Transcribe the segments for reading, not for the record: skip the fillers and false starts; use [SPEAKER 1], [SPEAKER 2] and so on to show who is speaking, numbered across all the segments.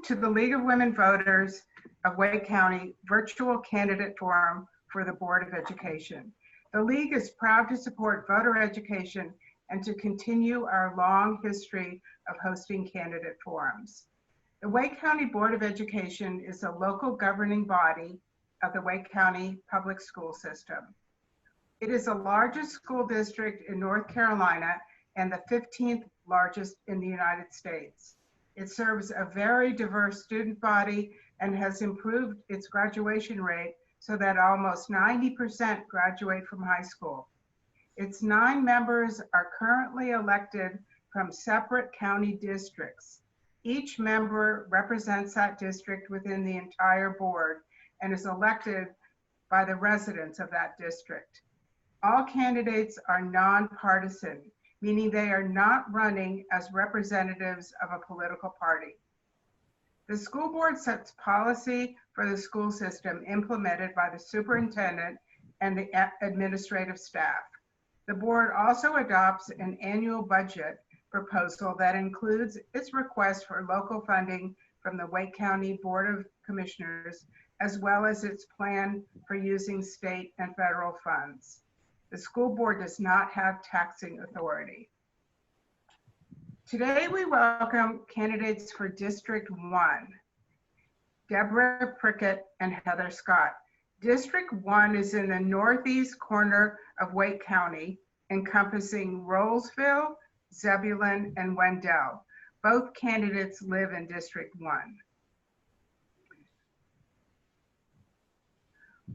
[SPEAKER 1] to the League of Women Voters of Wake County Virtual Candidate Forum for the Board of Education. The League is proud to support voter education and to continue our long history of hosting candidate forums. The Wake County Board of Education is a local governing body of the Wake County Public School System. It is the largest school district in North Carolina and the 15th largest in the United States. It serves a very diverse student body and has improved its graduation rate so that almost 90% graduate from high school. Its 9 members are currently elected from separate county districts. Each member represents that district within the entire board and is elected by the residents of that district. All candidates are nonpartisan, meaning they are not running as representatives of a political party. The school board sets policy for the school system implemented by the superintendent and the administrative staff. The board also adopts an annual budget proposal that includes its request for local funding from the Wake County Board of Commissioners, as well as its plan for using state and federal funds. The school board does not have taxing authority. Today we welcome candidates for District 1, Deborah Prickett and Heather Scott. District 1 is in the northeast corner of Wake County, encompassing Rollsville, Zebulon, and Wendell. Both candidates live in District 1.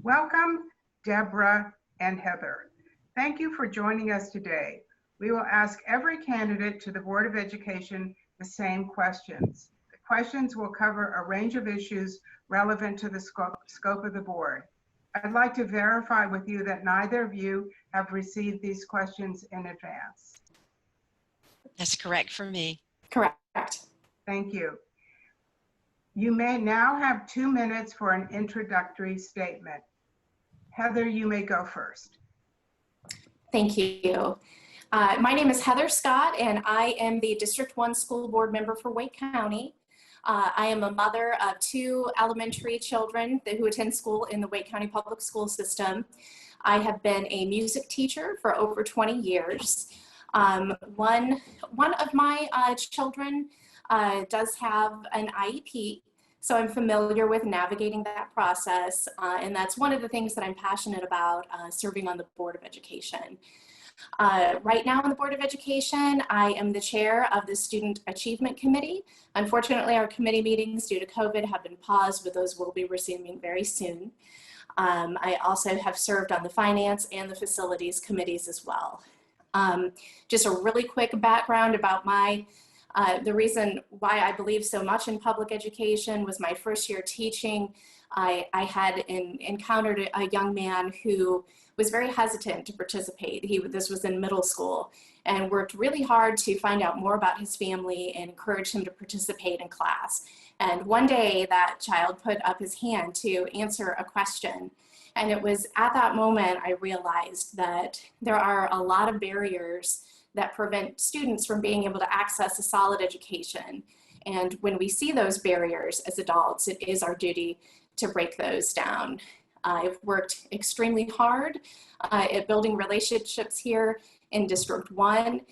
[SPEAKER 1] Welcome, Deborah and Heather. Thank you for joining us today. We will ask every candidate to the Board of Education the same questions. The questions will cover a range of issues relevant to the scope of the board. I'd like to verify with you that neither of you have received these questions in advance.
[SPEAKER 2] That's correct for me.
[SPEAKER 3] Correct.
[SPEAKER 1] Thank you. You may now have 2 minutes for an introductory statement. Heather, you may go first.
[SPEAKER 3] Thank you. My name is Heather Scott, and I am the District 1 school board member for Wake County. I am a mother of 2 elementary children who attend school in the Wake County Public School System. I have been a music teacher for over 20 years. One of my children does have an IEP, so I'm familiar with navigating that process, and that's one of the things that I'm passionate about serving on the Board of Education. Right now on the Board of Education, I am the chair of the Student Achievement Committee. Unfortunately, our committee meetings due to COVID have been paused, but those will be resuming very soon. I also have served on the Finance and the Facilities Committees as well. Just a really quick background about the reason why I believe so much in public education was my first year teaching. I had encountered a young man who was very hesitant to participate. This was in middle school, and worked really hard to find out more about his family and encourage him to participate in class. And one day that child put up his hand to answer a question. And it was at that moment I realized that there are a lot of barriers that prevent students from being able to access a solid education. And when we see those barriers as adults, it is our duty to break those down. I've worked extremely hard at building relationships here in District 1,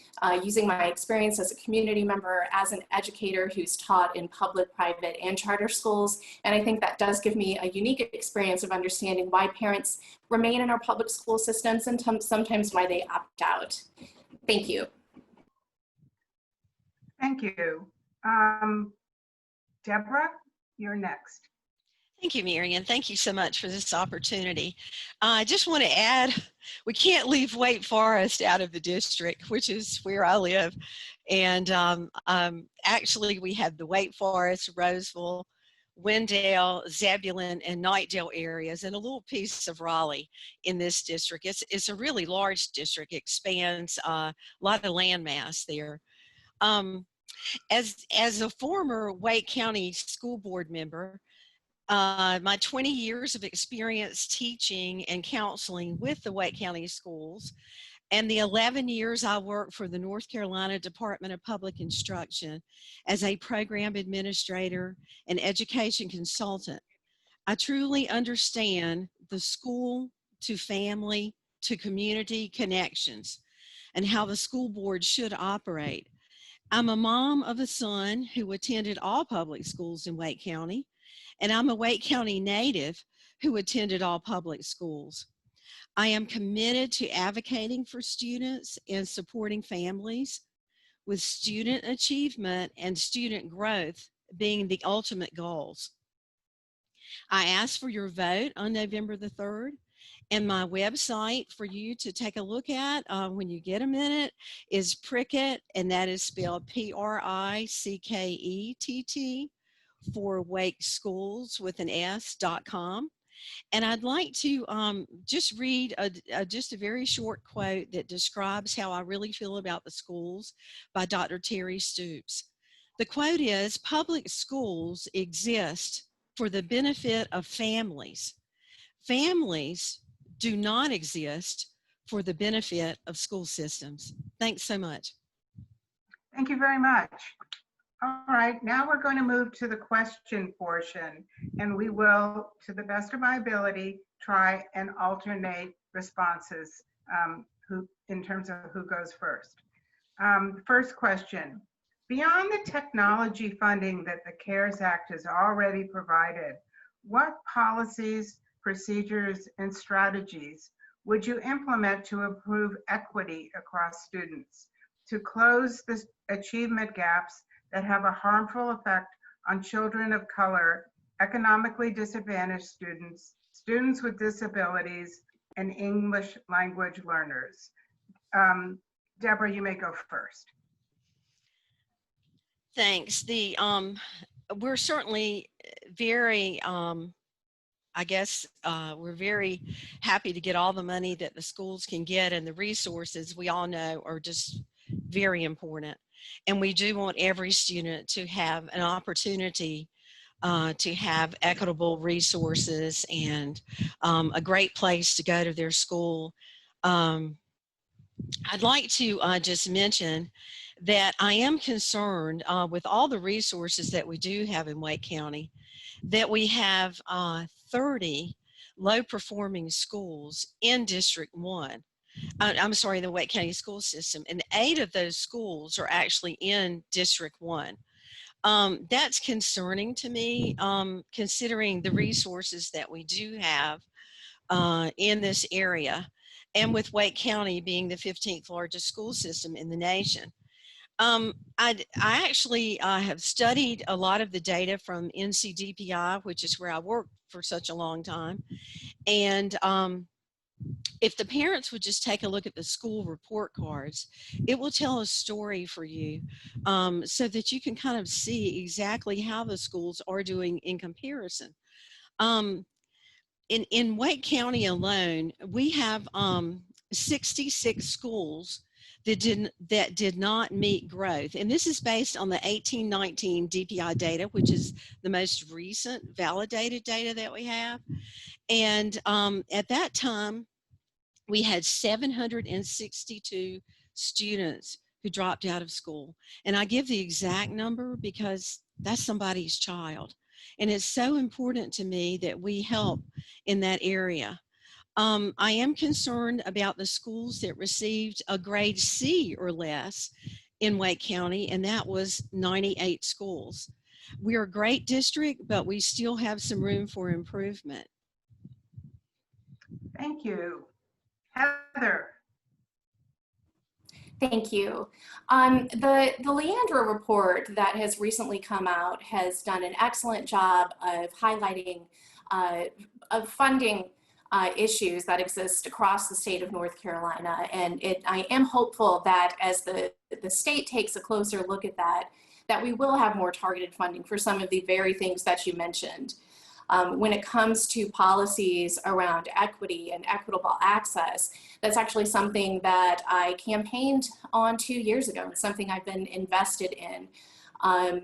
[SPEAKER 3] using my experience as a community member, as an educator who's taught in public, private, and charter schools. And I think that does give me a unique experience of understanding why parents remain in our public school systems and sometimes why they opt out. Thank you.
[SPEAKER 1] Thank you. Deborah, you're next.
[SPEAKER 2] Thank you, Marian. Thank you so much for this opportunity. I just want to add, we can't leave Wake Forest out of the district, which is where I live. And actually, we have the Wake Forest, Roseville, Wendell, Zebulon, and Knightdale areas, and a little piece of Raleigh in this district. It's a really large district. It expands a lot of landmass there. As a former Wake County school board member, my 20 years of experience teaching and counseling with the Wake County schools and the 11 years I worked for the North Carolina Department of Public Instruction as a program administrator and education consultant, I truly understand the school to family to community connections and how the school board should operate. I'm a mom of a son who attended all public schools in Wake County, and I'm a Wake County native who attended all public schools. I am committed to advocating for students and supporting families, with student achievement and student growth being the ultimate goals. I ask for your vote on November the 3rd, and my website for you to take a look at when you get a minute is Prickett, and that is spelled Prickett, for Wake Schools with an S.com. And I'd like to just read just a very short quote that describes how I really feel about the schools by Dr. Terry Stoops. The quote is, "Public schools exist for the benefit of families. Families do not exist for the benefit of school systems." Thanks so much.
[SPEAKER 1] Thank you very much. All right, now we're going to move to the question portion, and we will, to the best of my ability, try and alternate responses in terms of who goes first. First question, beyond the technology funding that the CARES Act has already provided, what policies, procedures, and strategies would you implement to improve equity across students, to close the achievement gaps that have a harmful effect on children of color, economically disadvantaged students, students with disabilities, and English language learners? Deborah, you may go first.
[SPEAKER 2] Thanks. We're certainly very, I guess we're very happy to get all the money that the schools can get, and the resources we all know are just very important. And we do want every student to have an opportunity to have equitable resources and a great place to go to their school. I'd like to just mention that I am concerned with all the resources that we do have in Wake County, that we have 30 low-performing schools in District 1. I'm sorry, the Wake County school system, and 8 of those schools are actually in District 1. That's concerning to me, considering the resources that we do have in this area, and with Wake County being the 15th largest school system in the nation. I actually have studied a lot of the data from NCDPI, which is where I worked for such a long time, and if the parents would just take a look at the school report cards, it will tell a story for you so that you can kind of see exactly how the schools are doing in comparison. In Wake County alone, we have 66 schools that did not meet growth. And this is based on the 1819 DPI data, which is the most recent validated data that we have. And at that time, we had 762 students who dropped out of school. And I give the exact number because that's somebody's child. And it's so important to me that we help in that area. I am concerned about the schools that received a grade C or less in Wake County, and that was 98 schools. We're a great district, but we still have some room for improvement.
[SPEAKER 1] Thank you. Heather.
[SPEAKER 3] Thank you. The Leandra report that has recently come out has done an excellent job of highlighting of funding issues that exist across the state of North Carolina. And I am hopeful that as the state takes a closer look at that we will have more targeted funding for some of the very things that you mentioned. When it comes to policies around equity and equitable access, that's actually something that I campaigned on 2 years ago. It's something I've been invested in. Our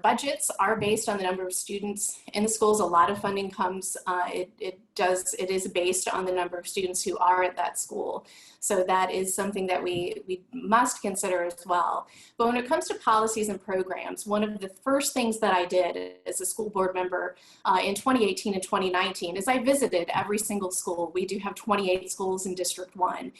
[SPEAKER 3] budgets are based on the number of students in the schools. A lot of funding comes, it is based on the number of students who are at that school. So that is something that we must consider as well. But when it comes to policies and programs, one of the first things that I did as a school board member in 2018 and 2019 is I visited every single school. We do have 28 schools in District 1.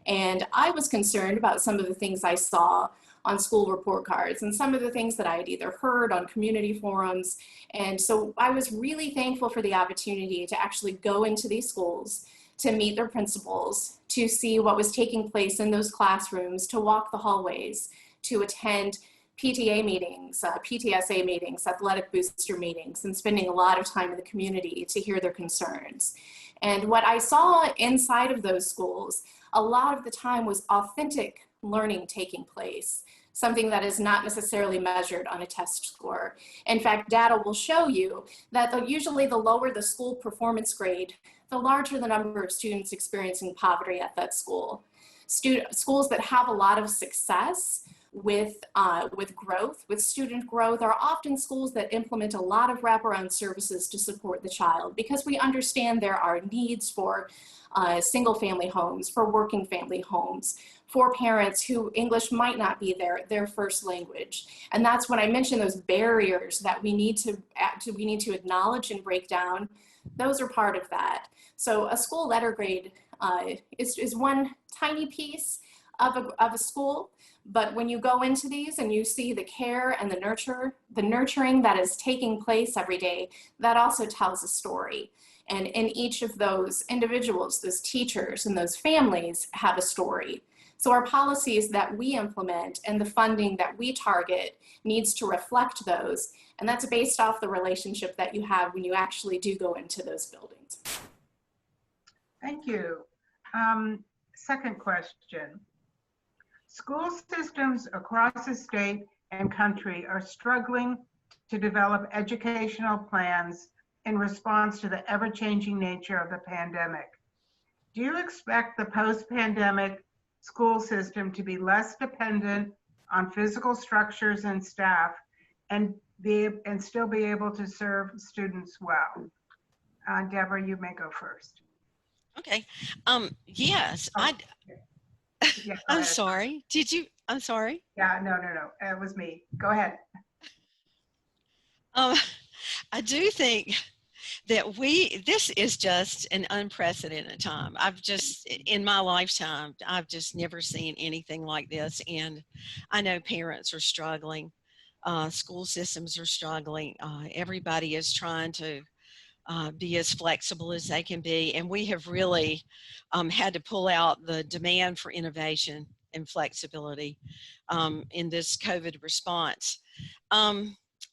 [SPEAKER 3] And I was concerned about some of the things I saw on school report cards and some of the things that I had either heard on community forums. And so I was really thankful for the opportunity to actually go into these schools, to meet their principals, to see what was taking place in those classrooms, to walk the hallways, to attend PTA meetings, PTSA meetings, athletic booster meetings, and spending a lot of time in the community to hear their concerns. And what I saw inside of those schools, a lot of the time was authentic learning taking place, something that is not necessarily measured on a test score. In fact, data will show you that usually the lower the school performance grade, the larger the number of students experiencing poverty at that school. Schools that have a lot of success with growth, with student growth, are often schools that implement a lot of wraparound services to support the child, because we understand there are needs for single family homes, for working family homes, for parents who English might not be their first language. And that's when I mention those barriers that we need to acknowledge and break down. Those are part of that. So a school letter grade is one tiny piece of a school, but when you go into these and you see the care and the nurturing that is taking place every day, that also tells a story. And in each of those individuals, those teachers and those families have a story. So our policies that we implement and the funding that we target needs to reflect those. And that's based off the relationship that you have when you actually do go into those buildings.
[SPEAKER 1] Thank you. Second question. School systems across the state and country are struggling to develop educational plans in response to the ever-changing nature of the pandemic. Do you expect the post-pandemic school system to be less dependent on physical structures and staff and still be able to serve students well? Deborah, you may go first.
[SPEAKER 2] Okay. Yes,
[SPEAKER 1] Oh, yeah, go
[SPEAKER 2] I'm
[SPEAKER 1] ahead.
[SPEAKER 2] sorry. I'm sorry.
[SPEAKER 1] Yeah, no. It was me. Go ahead.
[SPEAKER 2] I do think that this is just an unprecedented time. In my lifetime, I've just never seen anything like this. And I know parents are struggling. School systems are struggling. Everybody is trying to be as flexible as they can be. And we have really had to pull out the demand for innovation and flexibility in this COVID response.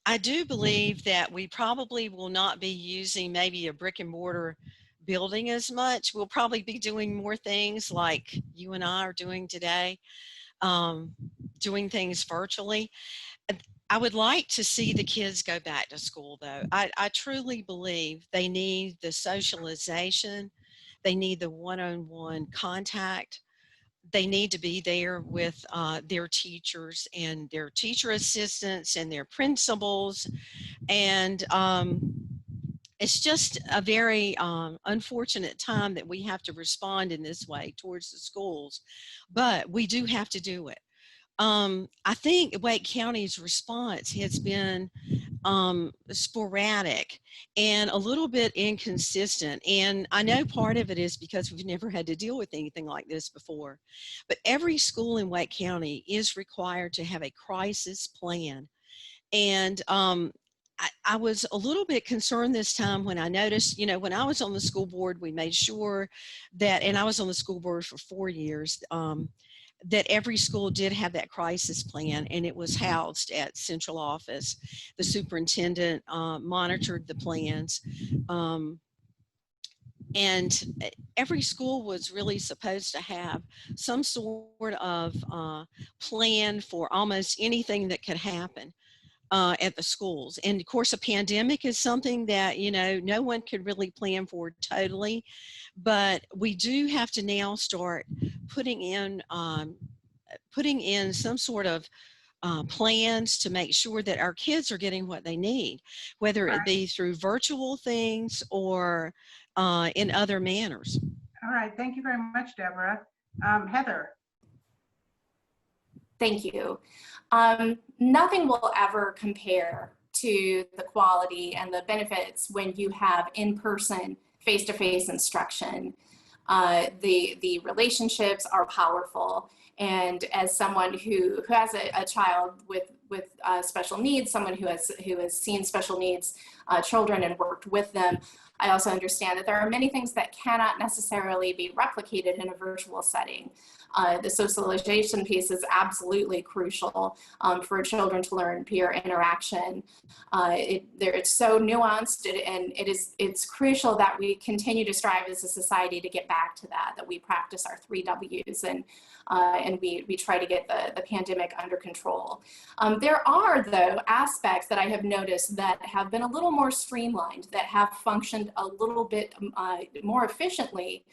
[SPEAKER 2] I do believe that we probably will not be using maybe a brick and mortar building as much. We'll probably be doing more things like you and I are doing today, doing things virtually. I would like to see the kids go back to school, though. I truly believe they need the socialization. They need the one-on-one contact. They need to be there with their teachers and their teacher assistants and their principals. And it's just a very unfortunate time that we have to respond in this way towards the schools, but we do have to do it. I think Wake County's response has been sporadic and a little bit inconsistent. And I know part of it is because we've never had to deal with anything like this before. But every school in Wake County is required to have a crisis plan. And I was a little bit concerned this time when I noticed, when I was on the school board, we made sure that, and I was on the school board for 4 years, that every school did have that crisis plan, and it was housed at central office. The superintendent monitored the plans, and every school was really supposed to have some sort of plan for almost anything that could happen at the schools. And of course, a pandemic is something that, no one could really plan for totally, but we do have to now start putting in some sort of plans to make sure that our kids are getting what they need, whether it be through virtual things or in other manners.
[SPEAKER 1] All right, thank you very much, Deborah. Heather.
[SPEAKER 3] Thank you. Nothing will ever compare to the quality and the benefits when you have in-person, face-to-face instruction. The relationships are powerful. And as someone who has a child with special needs, someone who has seen special needs children and worked with them, I also understand that there are many things that cannot necessarily be replicated in a virtual setting. The socialization piece is absolutely crucial for children to learn peer interaction. It's so nuanced, and it's crucial that we continue to strive as a society to get back to that we practice our 3 W's and we try to get the pandemic under control. There are, though, aspects that I have noticed that have been a little more streamlined, that have functioned a little bit more efficiently.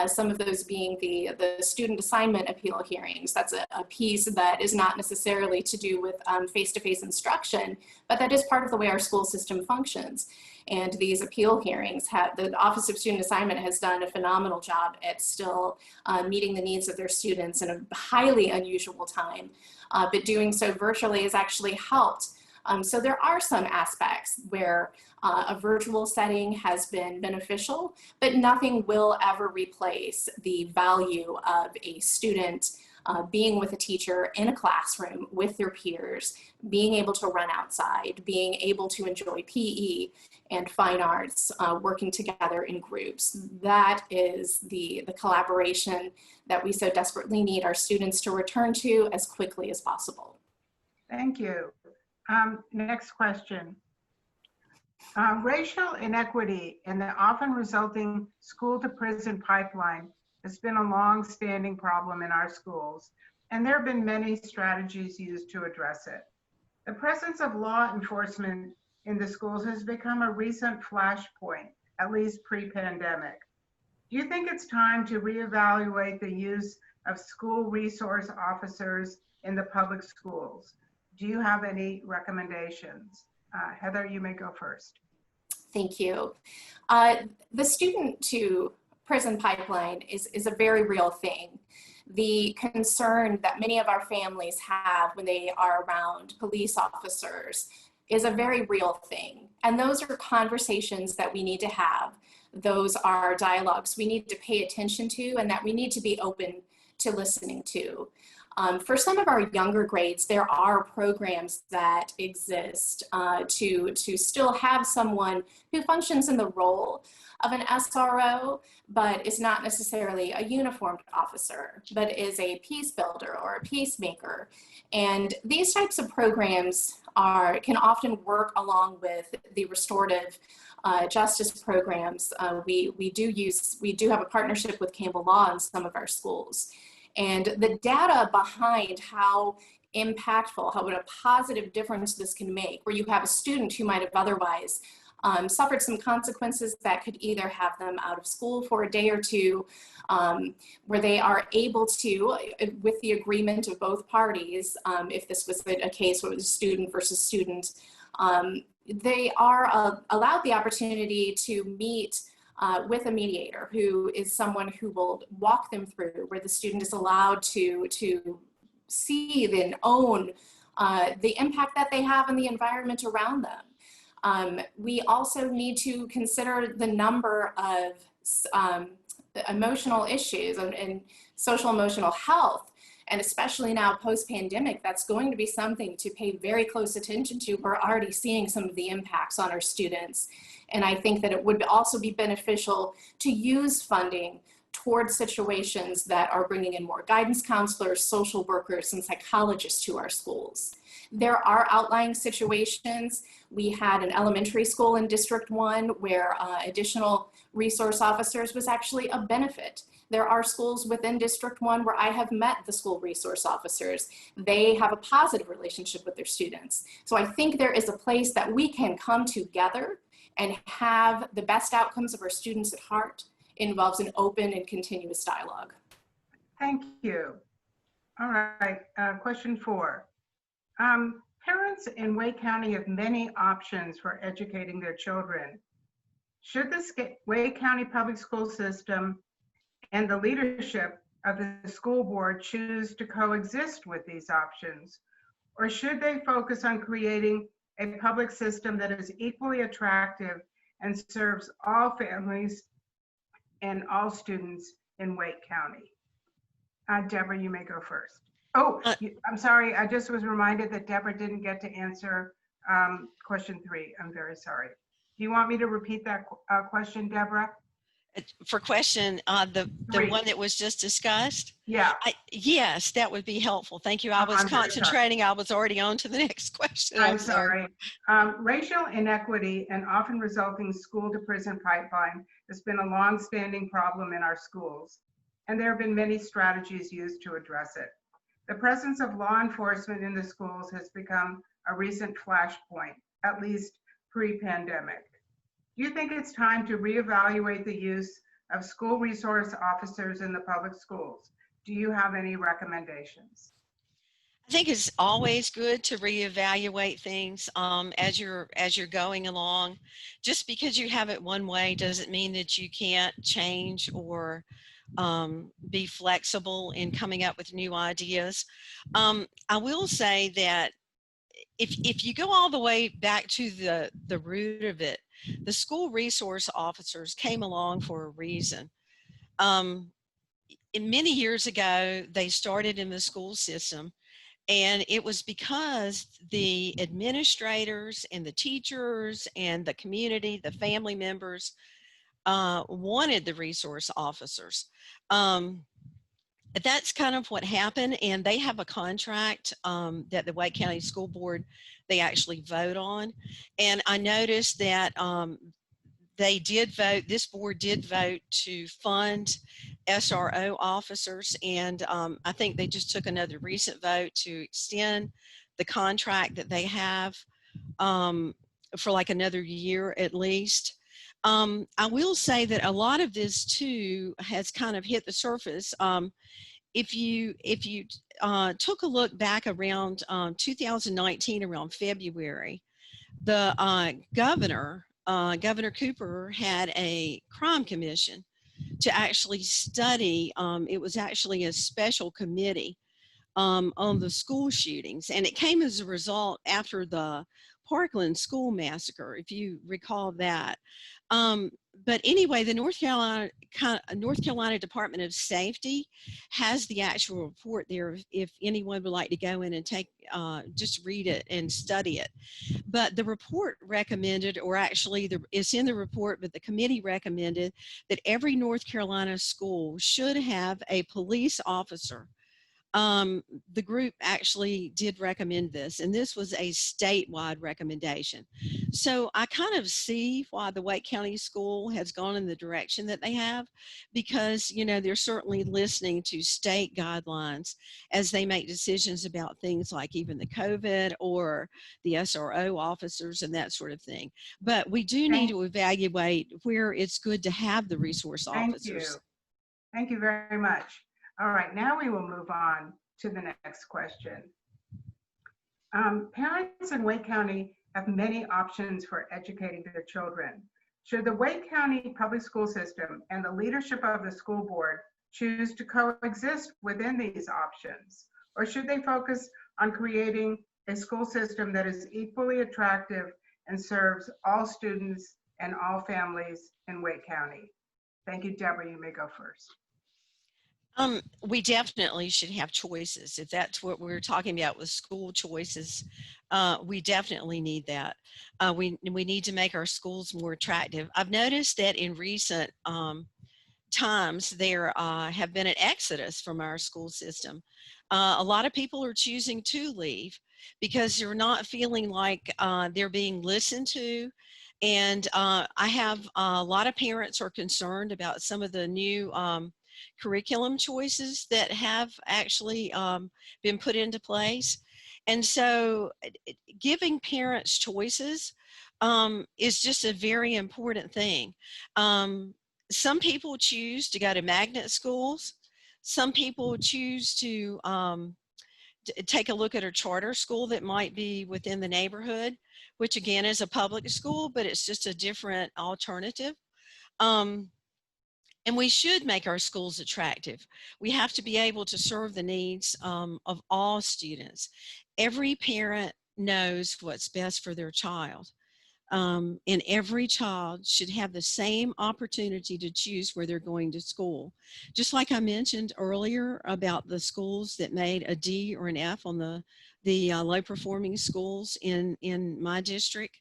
[SPEAKER 3] Some of those being the student assignment appeal hearings. That's a piece that is not necessarily to do with face-to-face instruction, but that is part of the way our school system functions. And these appeal hearings the Office of Student Assignment has done a phenomenal job at still meeting the needs of their students in a highly unusual time, but doing so virtually has actually helped. So there are some aspects where a virtual setting has been beneficial, but nothing will ever replace the value of a student being with a teacher in a classroom with their peers, being able to run outside, being able to enjoy PE and fine arts, working together in groups. That is the collaboration that we so desperately need our students to return to as quickly as possible.
[SPEAKER 1] Thank you. Next question. Racial inequity and the often resulting school-to-prison pipeline has been a long-standing problem in our schools, and there have been many strategies used to address it. The presence of law enforcement in the schools has become a recent flashpoint, at least pre-pandemic. Do you think it's time to reevaluate the use of school resource officers in the public schools? Do you have any recommendations? Heather, you may go first.
[SPEAKER 3] Thank you. The student to prison pipeline is a very real thing. The concern that many of our families have when they are around police officers is a very real thing. And those are conversations that we need to have. Those are dialogues we need to pay attention to and that we need to be open to listening to. For some of our younger grades, there are programs that exist to still have someone who functions in the role of an SRO, but is not necessarily a uniformed officer, but is a peace builder or a peacemaker. And these types of programs can often work along with the restorative justice programs. We do have a partnership with Campbell Law in some of our schools. And the data behind how impactful, what a positive difference this can make, where you have a student who might have otherwise suffered some consequences that could either have them out of school for a day or two, where they are able to, with the agreement of both parties, if this was a case where it was student versus student, they are allowed the opportunity to meet with a mediator who is someone who will walk them through, where the student is allowed to see and own the impact that they have in the environment around them. We also need to consider the number of emotional issues and social emotional health. And especially now post-pandemic, that's going to be something to pay very close attention to. We're already seeing some of the impacts on our students. And I think that it would also be beneficial to use funding towards situations that are bringing in more guidance counselors, social workers, and psychologists to our schools. There are outlying situations. We had an elementary school in District 1 where additional resource officers was actually a benefit. There are schools within District 1 where I have met the school resource officers. They have a positive relationship with their students. So I think there is a place that we can come together and have the best outcomes of our students at heart. It involves an open and continuous dialogue.
[SPEAKER 1] Thank you. All right, question 4. Parents in Wake County have many options for educating their children. Should the Wake County Public School System and the leadership of the school board choose to coexist with these options? Or should they focus on creating a public system that is equally attractive and serves all families and all students in Wake County? Deborah, you may go first. Oh, I'm sorry. I just was reminded that Deborah didn't get to answer question 3. I'm very sorry. Do you want me to repeat that question, Deborah?
[SPEAKER 2] For question, the one that was just discussed?
[SPEAKER 1] Yeah.
[SPEAKER 2] Yes, that would be helpful. Thank you. I was concentrating. I was already on to the next question.
[SPEAKER 1] I'm sorry. Racial inequity and often resulting school to prison pipeline has been a long-standing problem in our schools, and there have been many strategies used to address it. The presence of law enforcement in the schools has become a recent flashpoint, at least pre-pandemic. Do you think it's time to reevaluate the use of school resource officers in the public schools? Do you have any recommendations?
[SPEAKER 2] I think it's always good to reevaluate things as you're going along. Just because you have it one way doesn't mean that you can't change or be flexible in coming up with new ideas. I will say that if you go all the way back to the root of it, the school resource officers came along for a reason. Many years ago, they started in the school system, and it was because the administrators and the teachers and the community, the family members, wanted the resource officers. That's kind of what happened, and they have a contract that the Wake County School Board, they actually vote on. And I noticed that they did vote, this board did vote to fund SRO officers, and I think they just took another recent vote to extend the contract that they have for like another year at least. I will say that a lot of this too has kind of hit the surface. If you took a look back around 2019, around February, the Governor Cooper had a crime commission to actually study. It was actually a special committee on the school shootings, and it came as a result after the Parkland school massacre, if you recall that. But anyway, the North Carolina Department of Safety has the actual report there if anyone would like to go in and take, just read it and study it. But the report recommended, or actually it's in the report, but the committee recommended that every North Carolina school should have a police officer. The group actually did recommend this, and this was a statewide recommendation. So I kind of see why the Wake County School has gone in the direction that they have, because, you know, they're certainly listening to state guidelines as they make decisions about things like even the COVID or the SRO officers and that sort of thing. But we do need to evaluate where it's good to have the resource officers.
[SPEAKER 1] Thank you very much. All right, now we will move on to the next question. Parents in Wake County have many options for educating their children. Should the Wake County public school system and the leadership of the school board choose to coexist within these options? Or should they focus on creating a school system that is equally attractive and serves all students and all families in Wake County? Thank you, Deborah, you may go first.
[SPEAKER 2] We definitely should have choices. If that's what we're talking about with school choices, we definitely need that. We need to make our schools more attractive. I've noticed that in recent times there have been an exodus from our school system. A lot of people are choosing to leave because they're not feeling like they're being listened to. And I have a lot of parents are concerned about some of the new curriculum choices that have actually been put into place. And so giving parents choices is just a very important thing. Some people choose to go to magnet schools. Some people choose to take a look at a charter school that might be within the neighborhood, which again is a public school, but it's just a different alternative. And we should make our schools attractive. We have to be able to serve the needs of all students. Every parent knows what's best for their child. And every child should have the same opportunity to choose where they're going to school. Just like I mentioned earlier about the schools that made a D or an F on the low performing schools in my district,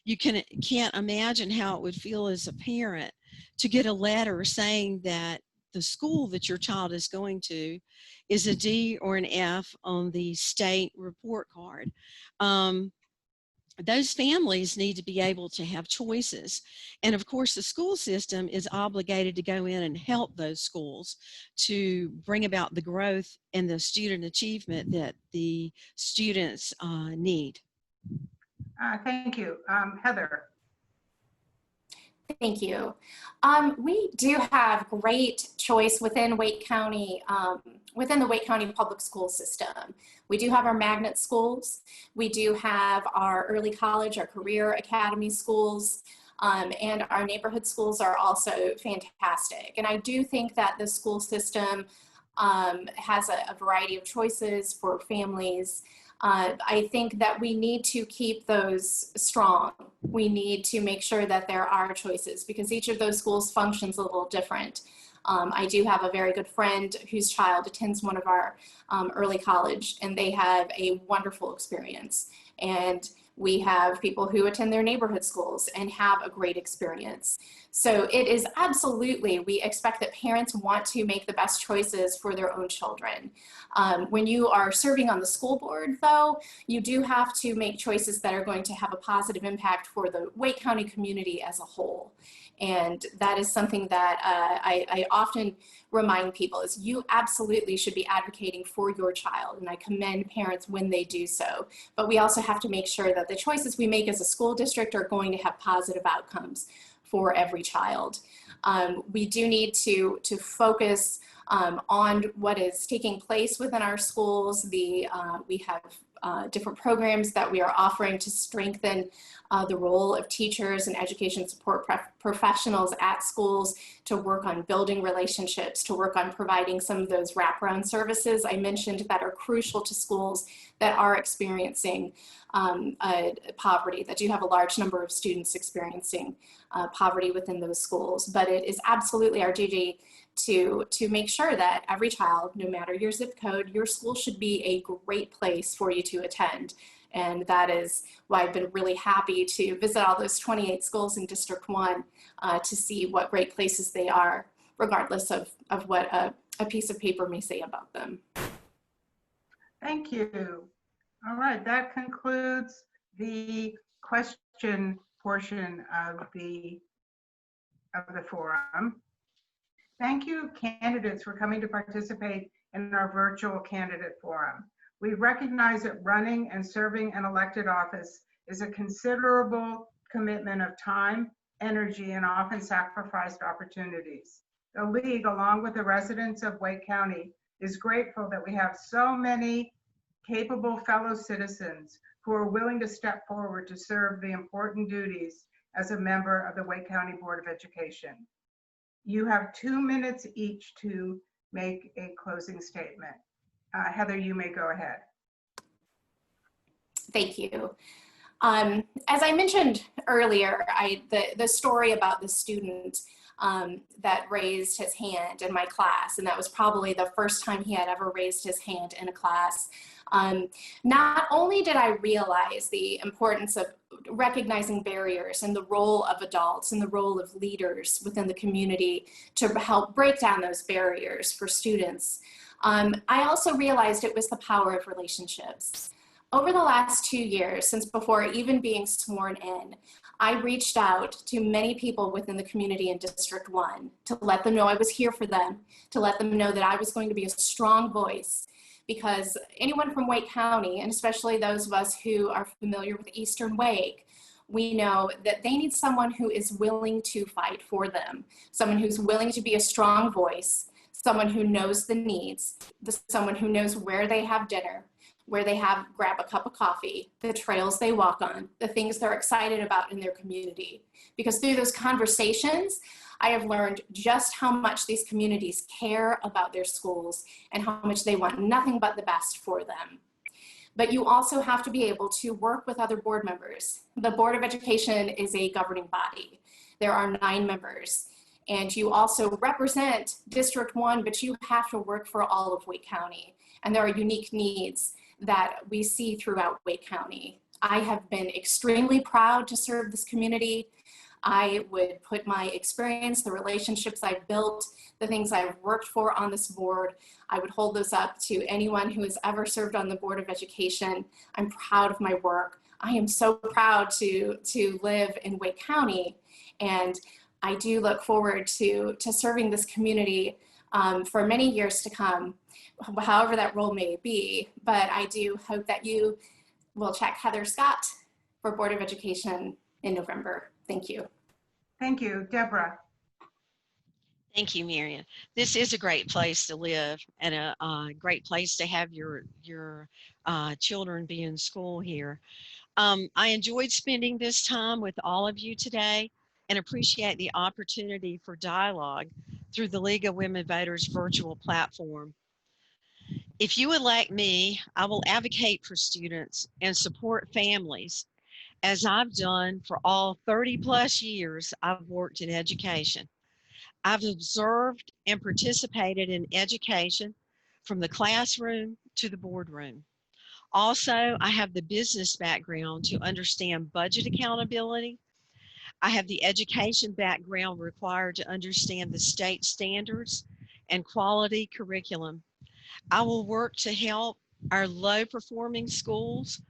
[SPEAKER 2] you can't imagine how it would feel as a parent to get a letter saying that the school that your child is going to is a D or an F on the state report card. Those families need to be able to have choices. And of course, the school system is obligated to go in and help those schools to bring about the growth and the student achievement that the students need.
[SPEAKER 1] Thank you. Heather.
[SPEAKER 3] Thank you. We do have great choice within Wake County, within the Wake County public school system. We do have our magnet schools. We do have our early college, our career academy schools, and our neighborhood schools are also fantastic. And I do think that the school system has a variety of choices for families. I think that we need to keep those strong. We need to make sure that there are choices because each of those schools functions a little different. I do have a very good friend whose child attends one of our early college, and they have a wonderful experience. And we have people who attend their neighborhood schools and have a great experience. So it is absolutely, we expect that parents want to make the best choices for their own children. When you are serving on the school board, though, you do have to make choices that are going to have a positive impact for the Wake County community as a whole. And that is something that I often remind people is you absolutely should be advocating for your child. And I commend parents when they do so. But we also have to make sure that the choices we make as a school district are going to have positive outcomes for every child. We do need to focus on what is taking place within our schools. We have different programs that we are offering to strengthen the role of teachers and education support professionals at schools, to work on building relationships, to work on providing some of those wraparound services I mentioned that are crucial to schools that are experiencing poverty, that do have a large number of students experiencing poverty within those schools. But it is absolutely our duty to make sure that every child, no matter your zip code, your school should be a great place for you to attend. And that is why I've been really happy to visit all those 28 schools in District 1 to see what great places they are, regardless of what a piece of paper may say about them.
[SPEAKER 1] Thank you. All right, that concludes the question portion of the forum. Thank you, candidates, for coming to participate in our virtual candidate forum. We recognize that running and serving an elected office is a considerable commitment of time, energy, and often sacrificed opportunities. The League, along with the residents of Wake County, is grateful that we have so many capable fellow citizens who are willing to step forward to serve the important duties as a member of the Wake County Board of Education. You have 2 minutes each to make a closing statement. Heather, you may go ahead.
[SPEAKER 3] Thank you. As I mentioned earlier, the story about the student that raised his hand in my class, and that was probably the first time he had ever raised his hand in a class. Not only did I realize the importance of recognizing barriers and the role of adults and the role of leaders within the community to help break down those barriers for students, I also realized it was the power of relationships. Over the last 2 years, since before even being sworn in, I reached out to many people within the community in District 1 to let them know I was here for them, to let them know that I was going to be a strong voice, because anyone from Wake County, and especially those of us who are familiar with Eastern Wake, we know that they need someone who is willing to fight for them, someone who's willing to be a strong voice, someone who knows the needs, someone who knows where they have dinner, where they grab a cup of coffee, the trails they walk on, the things they're excited about in their community. Because through those conversations, I have learned just how much these communities care about their schools and how much they want nothing but the best for them. But you also have to be able to work with other board members. The Board of Education is a governing body. There are 9 members. And you also represent District 1, but you have to work for all of Wake County. And there are unique needs that we see throughout Wake County. I have been extremely proud to serve this community. I would put my experience, the relationships I've built, the things I've worked for on this board, I would hold those up to anyone who has ever served on the Board of Education. I'm proud of my work. I am so proud to live in Wake County, and I do look forward to serving this community for many years to come, however that role may be. But I do hope that you will check Heather Scott for Board of Education in November. Thank you.
[SPEAKER 1] Thank you. Deborah.
[SPEAKER 2] Thank you, Marion. This is a great place to live and a great place to have your children be in school here. I enjoyed spending this time with all of you today and appreciate the opportunity for dialogue through the League of Women Voters virtual platform. If you elect me, I will advocate for students and support families, as I've done for all 30+ years I've worked in education. I've observed and participated in education from the classroom to the boardroom. Also, I have the business background to understand budget accountability. I have the education background required to understand the state standards and quality curriculum. I will work to help our low-performing schools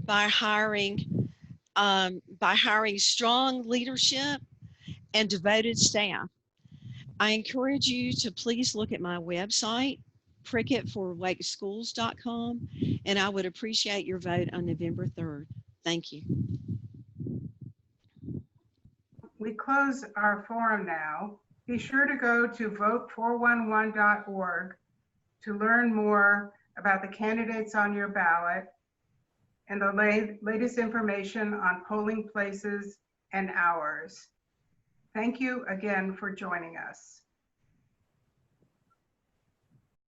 [SPEAKER 2] by hiring strong leadership and devoted staff. I encourage you to please look at my website, pricketforwakeschools.com, and I would appreciate your vote on November 3rd. Thank you.
[SPEAKER 1] We close our forum now. Be sure to go to vote411.org to learn more about the candidates on your ballot and the latest information on polling places and hours. Thank you again for joining us.